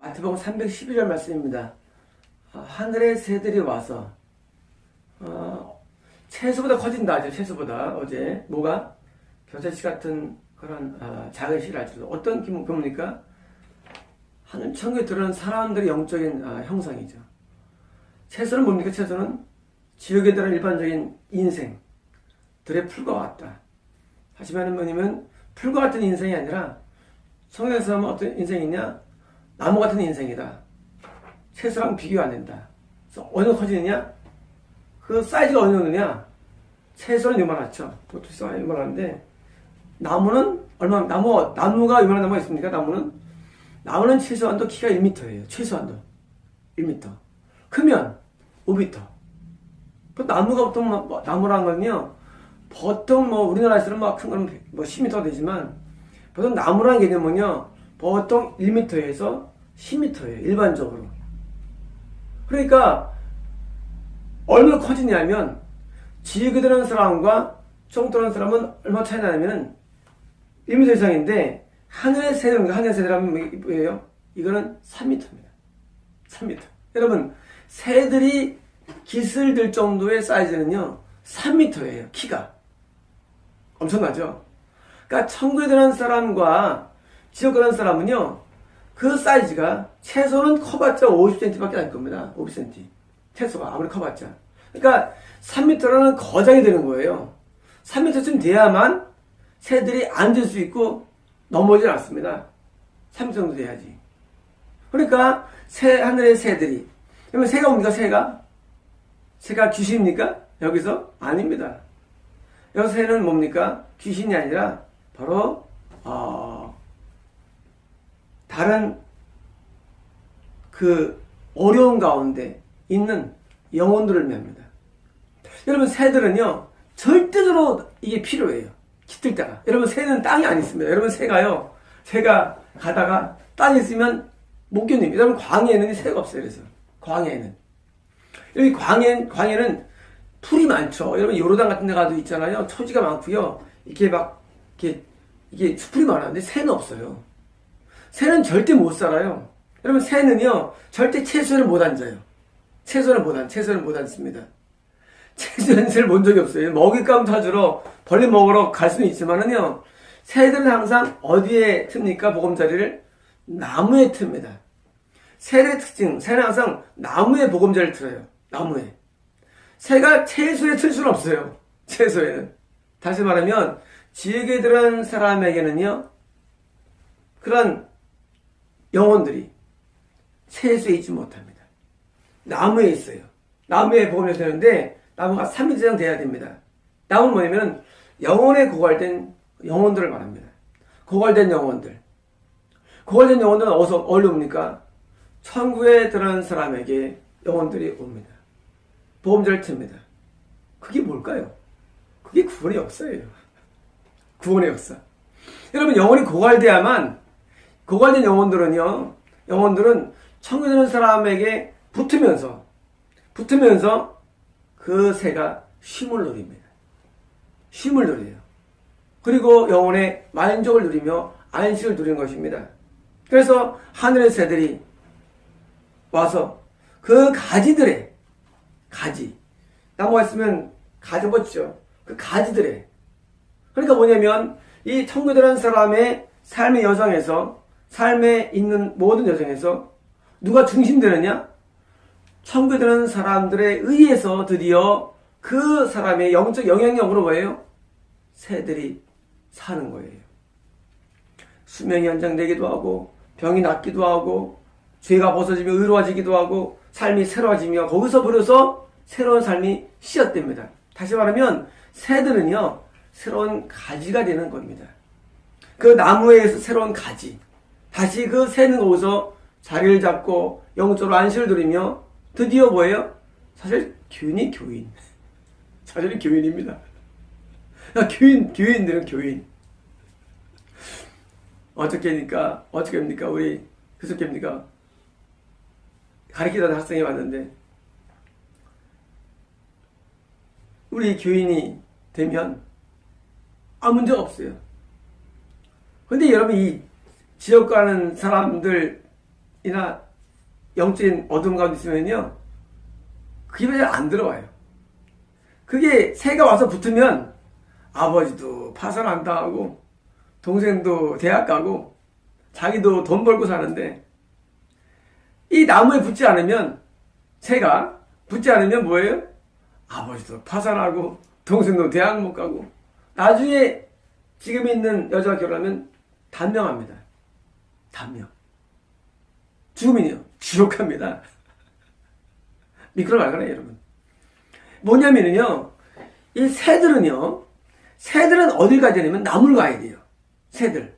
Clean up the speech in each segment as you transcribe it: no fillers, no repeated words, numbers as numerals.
마태복음 312절 말씀입니다. 하늘의 새들이 와서 채소보다 커진다 하죠. 채소보다. 어제 뭐가? 벼슬씨 같은 그런 작은 씨를 알죠. 어떤 기분입니까? 하늘 천국에 들어오는 사람들의 영적인 형상이죠. 채소는 뭡니까? 채소는 지옥에 들어온 일반적인 인생들의 풀과 같다. 하지만 뭐냐면 풀과 같은 인생이 아니라 성경에서 하면 어떤 인생이냐? 나무 같은 인생이다. 채소랑 비교 안 된다. 그래서 어느 정도 커지느냐? 그 사이즈가 어느 정도냐? 채소는 요만하죠. 보통 요만한데 나무는 얼마? 나무가 요만한 나무가 있습니까? 나무는 최소한도 키가 1m예요. 최소한도 1m. 크면 5m. 그 나무가 보통 나무라는 건요. 보통 우리나라에서는 큰 건 10m가 되지만 보통 나무라는 개념은요. 보통 1m에서 10m예요. 일반적으로. 그러니까 얼마나 커지냐면 지옥에 들어가는 사람과 총 들어가는 사람은 얼마 차이 나냐면 1m 이상인데 하늘의 새들입니다. 하늘의 새들하면 뭐예요? 이거는 3m입니다. 3m. 여러분 새들이 깃을 들 정도의 사이즈는요 3m예요. 키가 엄청나죠? 그러니까 천국에 들어가는 사람과 지옥에 들어가는 사람은요 그 사이즈가 최소는 커봤자 50cm밖에 안 될 겁니다. 50cm. 최소가 아무리 커봤자. 그러니까 3m라는 거장이 되는 거예요. 3m쯤 돼야만 새들이 앉을 수 있고 넘어지지 않습니다. 3m 정도 돼야지. 그러니까 하늘의 새들이. 그러면 새가 뭡니까? 새가 귀신입니까? 여기서? 아닙니다. 여기서 새는 뭡니까? 귀신이 아니라 바로 다른 그 어려운 가운데 있는 영혼들을 맵니다. 여러분 새들은요 절대적으로 이게 필요해요. 깃들 때가. 여러분 새는 땅이 안 있습니다. 여러분 새가 가다가 땅이 있으면 못 견딥니다. 여러분 광야에는 새가 없어요. 그래서 광야에는 여기 광야는 풀이 많죠. 여러분 요르단 같은 데 가도 있잖아요. 초지가 많고요. 이게 풀이 많아요. 근데 새는 없어요. 새는 절대 못 살아요. 여러분 새는요 절대 채소를 못 앉아요. 채소를 못 앉습니다. 채소를 본 적이 없어요. 먹잇감 찾으러 벌레 먹으러 갈 수는 있지만은요 새들은 항상 어디에 틉니까? 보금자리를 나무에 틉니다. 새의 특징, 새는 항상 나무에 보금자리를 틀어요. 나무에. 새가 채소에 틀 수는 없어요. 채소에는. 다시 말하면 지옥에 들어간 사람에게는요 그런 영혼들이 채소에 있지 못합니다. 나무에 있어요. 나무에 보금자리를 되는데 나무가 3m 이상 돼야 됩니다. 나무는 뭐냐면 영혼에 고갈된 영혼들을 말합니다. 고갈된 영혼들은 어디로 옵니까? 천국에 들어간 사람에게 영혼들이 옵니다. 보금자리를 틉니다. 그게 뭘까요? 그게 구원의 역사예요. 구원의 역사. 여러분 영혼이 고갈된 영혼들은 천국에 들어간 사람에게 붙으면서 그 새가 쉼을 누립니다. 쉼을 누려요. 그리고 영혼의 만족을 누리며 안식을 누리는 것입니다. 그래서 하늘의 새들이 와서 그 가지 나무가 있으면 가지 벗죠. 그 가지들에 그러니까 뭐냐면 이 천국에 들어간 사람의 삶의 여정에서 삶에 있는 모든 여정에서 누가 중심되느냐? 천국에 들어간 사람들에 의해서 드디어 그 사람의 영적 영향력으로 뭐예요? 새들이 사는 거예요. 수명이 연장되기도 하고 병이 낫기도 하고 죄가 벗어지며 의로워지기도 하고 삶이 새로워지며 거기서 비로소 새로운 삶이 시작됩니다. 다시 말하면 새들은요 새로운 가지가 되는 겁니다. 그 나무에서 새로운 가지 다시 그 새는 거기서 자리를 잡고 영적으로 안식을 누리며 드디어 뭐예요? 사실 교인. 사실은 교인입니다. 교인들은 교인. 어떻게 합니까? 우리 그저께입니까? 가르치던 학생이 왔는데 우리 교인이 되면 아무 문제가 없어요. 근데 여러분 이 지옥 가는 사람들 고난이나 영적인 어둠 가운데 있으면요, 그 입에 잘 안 들어와요. 그게 새가 와서 붙으면 아버지도 파산한다 하고, 동생도 대학 가고, 자기도 돈 벌고 사는데, 이 나무에 붙지 않으면, 새가 붙지 않으면 뭐예요? 아버지도 파산하고, 동생도 대학 못 가고, 나중에 지금 있는 여자가 결혼하면 단명합니다. 단명. 죽으면요, 지옥합니다. 믿거나 말거나, 여러분. 뭐냐면요, 이 새들은 어딜 가야 되냐면 나무를 가야 돼요. 새들.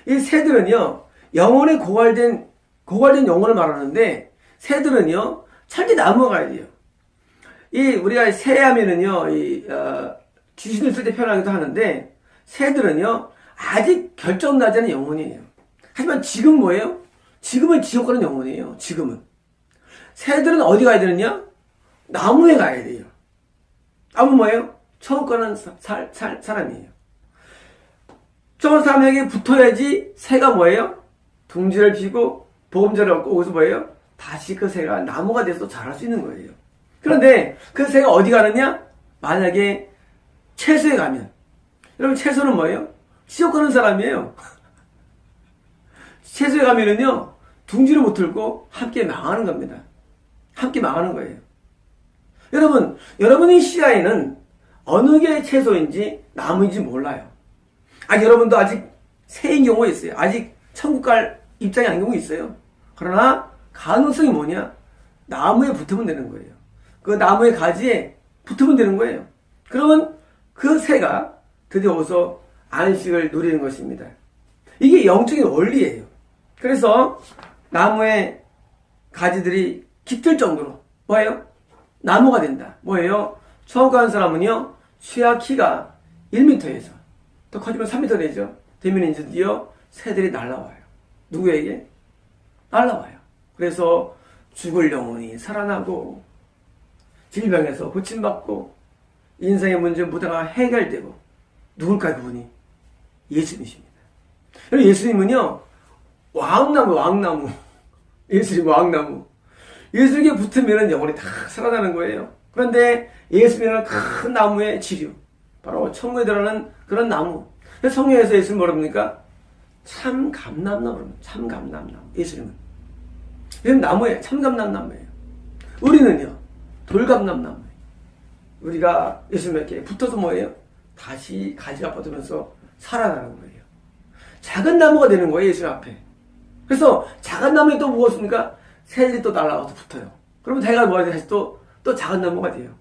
이 새들은요, 영혼에 고갈된 영혼을 말하는데, 새들은요, 절대 나무가 가야 돼요. 우리가 새 하면은요, 귀신을 쓸 때 표현하기도 하는데, 새들은요, 아직 결정 나지 않은 영혼이에요. 하지만 지금 뭐예요? 지금은 지옥 가는 영혼이에요. 지금은. 새들은 어디 가야 되느냐? 나무에 가야 돼요. 나무 뭐예요? 천국 가는 사람이에요. 저 사람에게 붙어야지 새가 뭐예요? 둥지를 피고 보금자를 얻고 거기서 뭐예요? 다시 그 새가 나무가 돼서 자랄 수 있는 거예요. 그런데 그 새가 어디 가느냐? 만약에 채소에 가면, 여러분 채소는 뭐예요? 지옥 가는 사람이에요. 채소에 가면은요, 둥지를 못 틀고 함께 망하는 겁니다. 함께 망하는 거예요. 여러분, 여러분의 시야에는 어느 게 채소인지 나무인지 몰라요. 여러분도 아직 새인 경우가 있어요. 아직 천국 갈 입장이 아닌 경우가 있어요. 그러나 가능성이 뭐냐? 나무에 붙으면 되는 거예요. 그 나무의 가지에 붙으면 되는 거예요. 그러면 그 새가 드디어 어서 안식을 누리는 것입니다. 이게 영적인 원리예요. 그래서 나무의 가지들이 깃들 정도로 뭐예요? 나무가 된다. 뭐예요? 처음 가는 사람은요, 최하 키가 1m에서 더 커지면 3m 되죠. 되면 이제 드디어 새들이 날라와요. 누구에게? 날라와요. 그래서 죽을 영혼이 살아나고, 질병에서 고침받고, 인생의 문제 모두가 해결되고, 누굴까요, 그분이? 예수님이십니다. 예수님은요, 왕나무. 예수님 왕나무. 예수님께 붙으면 영혼이 다 살아나는 거예요. 그런데 예수님은 큰 나무의 지류, 바로 천국에 들어가는 그런 나무. 성경에서 예수님 뭐라 합니까? 참감람나무. 참감람나무. 예수님은 나무예요. 참감람나무예요. 우리는요, 돌감람나무예요. 우리가 예수님에게 붙어서 뭐예요? 다시 가지가 뻗으면서 살아나는 거예요. 작은 나무가 되는 거예요, 예수님 앞에. 그래서 작은 나무에 또 뭐가 있습니까? 새들이 또 날아가서 붙어요. 그러면 대가 뭐가 돼서 또 작은 나무가 돼요.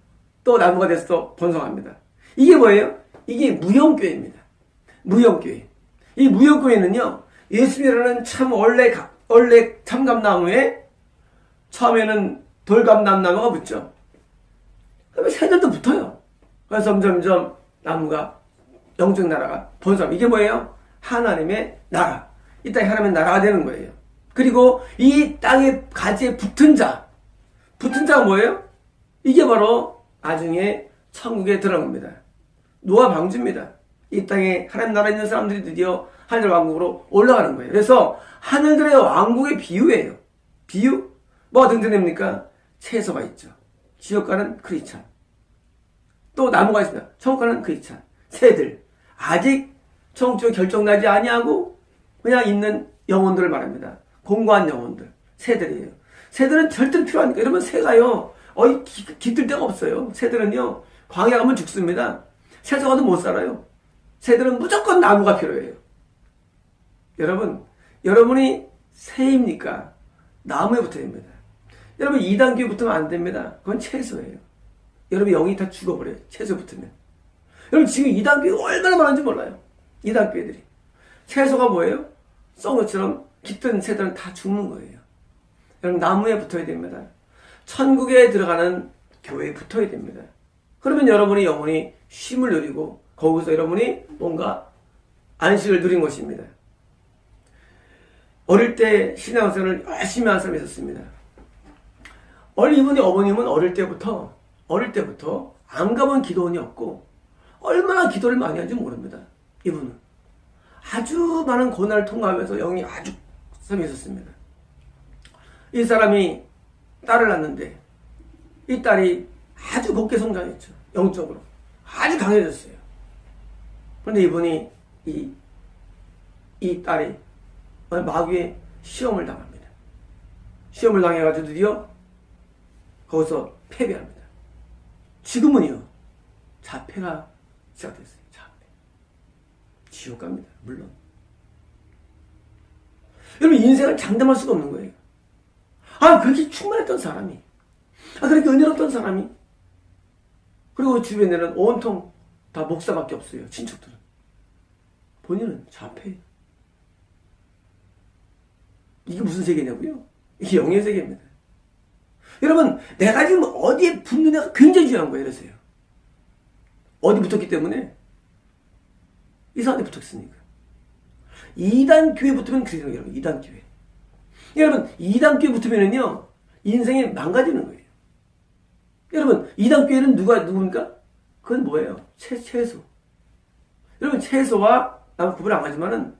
또 나무가 돼서 또 번성합니다. 이게 뭐예요? 이게 무형교회입니다. 무형교회. 이 무형교회는요, 예수님이라는 원래 참감나무에 처음에는 돌감람나무가 붙죠. 그러면 새들도 붙어요. 그래서 점점점 나무가, 영적 나라가 번성. 이게 뭐예요? 하나님의 나라. 이 땅에 하나님의 나라가 되는 거예요. 그리고 이 땅에 가지에 붙은 자가 뭐예요? 이게 바로 나중에 천국에 들어갑니다. 노아 방주입니다. 이 땅에 하나님 나라에 있는 사람들이 드디어 하늘 왕국으로 올라가는 거예요. 그래서 하늘들의 왕국의 비유예요. 비유? 뭐가 등장됩니까? 채소가 있죠. 지옥 가는 크리스찬. 또 나무가 있습니다. 천국 가는 크리스찬. 새들. 아직 천국적으로 결정나지 아니하고 그냥 있는 영혼들을 말합니다. 공고한 영혼들. 새들이에요. 새들은 절대로 필요하니까. 이러면 새가요, 깃들 데가 없어요. 새들은요, 광야 가면 죽습니다. 새서 가도 못 살아요. 새들은 무조건 나무가 필요해요. 여러분이 새입니까? 나무에 붙어야 됩니다. 여러분, 2단계에 붙으면 안 됩니다. 그건 채소예요. 여러분, 영이 다 죽어버려요. 채소에 붙으면. 여러분, 지금 2단계가 얼마나 많은지 몰라요. 2단계들이. 채소가 뭐예요? 썩은 것처럼 깃든 새들은 다 죽는 거예요. 여러분, 나무에 붙어야 됩니다. 천국에 들어가는 교회에 붙어야 됩니다. 그러면 여러분의 영혼이 쉼을 누리고 거기서 여러분이 뭔가 안식을 누린 것입니다. 어릴 때 신앙생활을 열심히 한 사람이 있었습니다. 이분의 어머님은 어릴 때부터 안 가본 기도원이 없고 얼마나 기도를 많이 한지 모릅니다. 이분은 아주 많은 고난을 통과하면서 영이 아주 섬이 있었습니다. 이 사람이 딸을 낳는데 이 딸이 아주 곱게 성장했죠. 영적으로. 아주 강해졌어요. 그런데 이분이 이 딸이 마귀의 시험을 당합니다. 시험을 당해가지고 드디어 거기서 패배합니다. 지금은요, 자폐가 시작됐어요. 자폐. 지옥 갑니다. 물론. 여러분, 인생을 장담할 수가 없는 거예요. 그렇게 충만했던 사람이, 그렇게 은혜롭던 사람이, 그리고 주변에는 온통 다 목사밖에 없어요. 친척들은. 본인은 자폐. 이게 무슨 세계냐고요? 이게 영의 세계입니다. 여러분, 내가 지금 어디에 붙느냐가 굉장히 중요한 거예요. 이러세요. 어디 붙었기 때문에? 이상한 데 붙었으니까. 2단 교회 붙으면 그래요, 여러분. 2단 교회. 여러분, 2단 교회 붙으면은요, 인생이 망가지는 거예요. 여러분, 2단 교회는 누굽니까? 그건 뭐예요? 채소. 여러분, 채소와 나는 구분 안 가지만은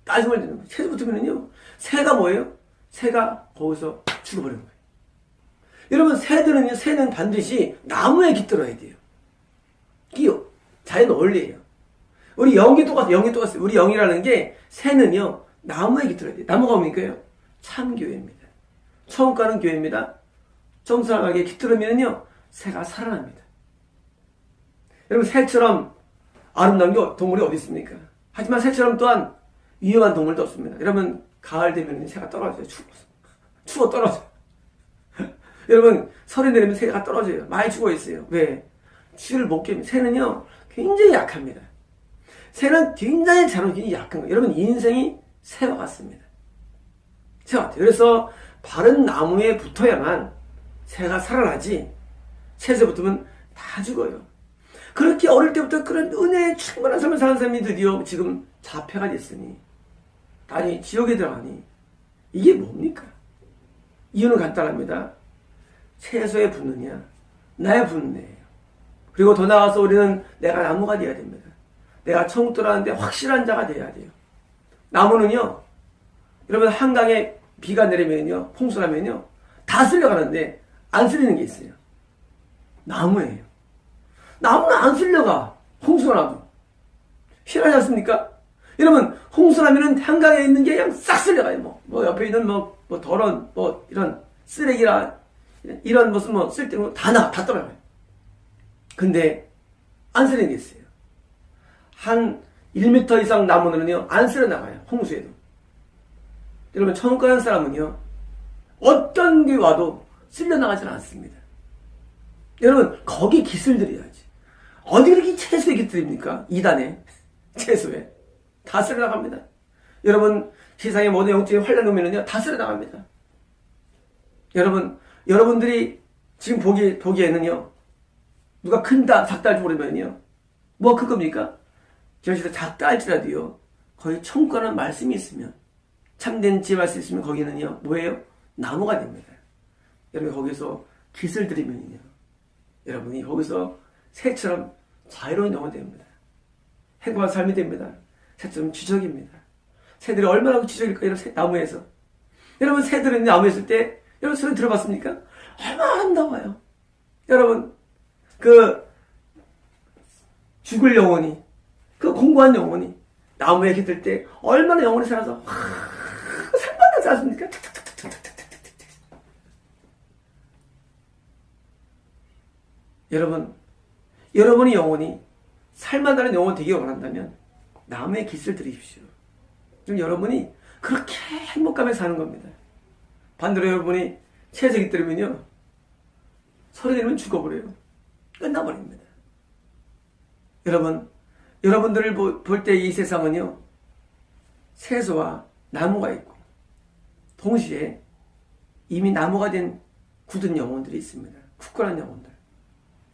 따지면 되는 거예요. 채소 붙으면은요, 새가 뭐예요? 새가 거기서 죽어버리는 거예요. 여러분, 새는 반드시 나무에 깃들어야 돼요. 이게 자연 원리예요. 우리 영이 똑같아요. 우리 영이라는 게 새는요, 나무에 깃들어야 돼요. 나무가 뭡니까요? 참교회입니다. 처음 가는 교회입니다. 정상하게 깃들으면요, 새가 살아납니다. 여러분, 새처럼 아름다운 게 동물이 어디 있습니까? 하지만 새처럼 또한 위험한 동물도 없습니다. 여러분, 가을 되면 새가 떨어져요. 추워 떨어져요. 여러분, 설이 내리면 새가 떨어져요. 많이 죽어 있어요. 왜? 추위를 못 깨면. 새는요, 굉장히 약합니다. 새는 굉장히 굉장히 약한 거예요. 여러분, 인생이 새와 같습니다. 새와 같아요. 그래서 바른 나무에 붙어야만 새가 살아나지, 새에 붙으면 다 죽어요. 그렇게 어릴 때부터 그런 은혜에 충만한 삶을 사는 사람이 드디어 지금 자폐가 됐으니, 아니, 지옥에 들어가니, 이게 뭡니까? 이유는 간단합니다. 채소에 붙느냐, 나에 붙느냐예요. 그리고 더 나아가서 우리는 내가 나무가 되어야 됩니다. 내가 천국 들어가는데 확실한 자가 되어야 돼요. 나무는요, 여러분, 한강에 비가 내리면요, 홍수나면요, 다 쓸려가는데 안 쓸리는 게 있어요. 나무예요. 나무는 안 쓸려가. 홍수가 나도. 실하지 않습니까? 여러분, 홍수나면은 한강에 있는 게 그냥 싹 쓸려가요. 뭐 옆에 있는 더러운, 이런 쓰레기라, 이런 무슨 쓸데없는 다 떨어져요. 근데 안 쓸리는 게 있어요. 한 1m 이상 나무는요, 안 쓸려 나가요. 홍수에도. 여러분, 천국 가는 사람은요, 어떤 게 와도 쓸려 나가지는 않습니다. 여러분, 거기 깃을 들여야지. 어디 그렇게 채소에 깃들입니까? 2단에. 채소에. 다 쓸려 나갑니다. 여러분, 세상의 모든 영적인 환란 오면은요, 다 쓸려 나갑니다. 여러분들이 지금 보기에는요, 누가 큰다, 작다 할지 모르면요, 뭐가 큰 겁니까? 저기서 작다 할지라도요, 거의 천국 가는 말씀이 있으면, 참된 지혜 말씀이 있으면 거기는요, 뭐예요? 나무가 됩니다. 여러분, 거기서 깃을 들이면요, 여러분이 거기서 새처럼 자유로운 영혼이 됩니다. 행복한 삶이 됩니다. 새처럼 지적입니다. 새들이 얼마나 지적일까, 이런 나무에서. 여러분, 새들은 나무에 있을 때, 여러분, 소리 들어봤습니까? 얼마나 아름다워요. 여러분, 죽을 영혼이, 공고한 영혼이 나무에 깃들 때 얼마나 영혼이 살아서 살만하지 않습니까? 여러분의 영혼이 살만한 영혼 되기 원한다면 나무에 깃을 들이십시오. 그럼 여러분이 그렇게 행복감에 사는 겁니다. 반대로 여러분이 채색이 깃들면요, 소리 내면 죽어버려요. 끝나버립니다. 여러분들을 볼 때 이 세상은요, 채소와 나무가 있고, 동시에 이미 나무가 된 굳은 영혼들이 있습니다. 굳건한 영혼들.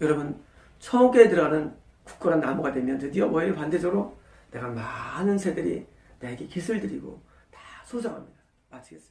여러분, 천국에 들어가는 굳건한 나무가 되면 드디어 뭐예요? 반대적으로 내가 많은 새들이 나에게 깃을 들이고 다 소장합니다. 마치겠습니다.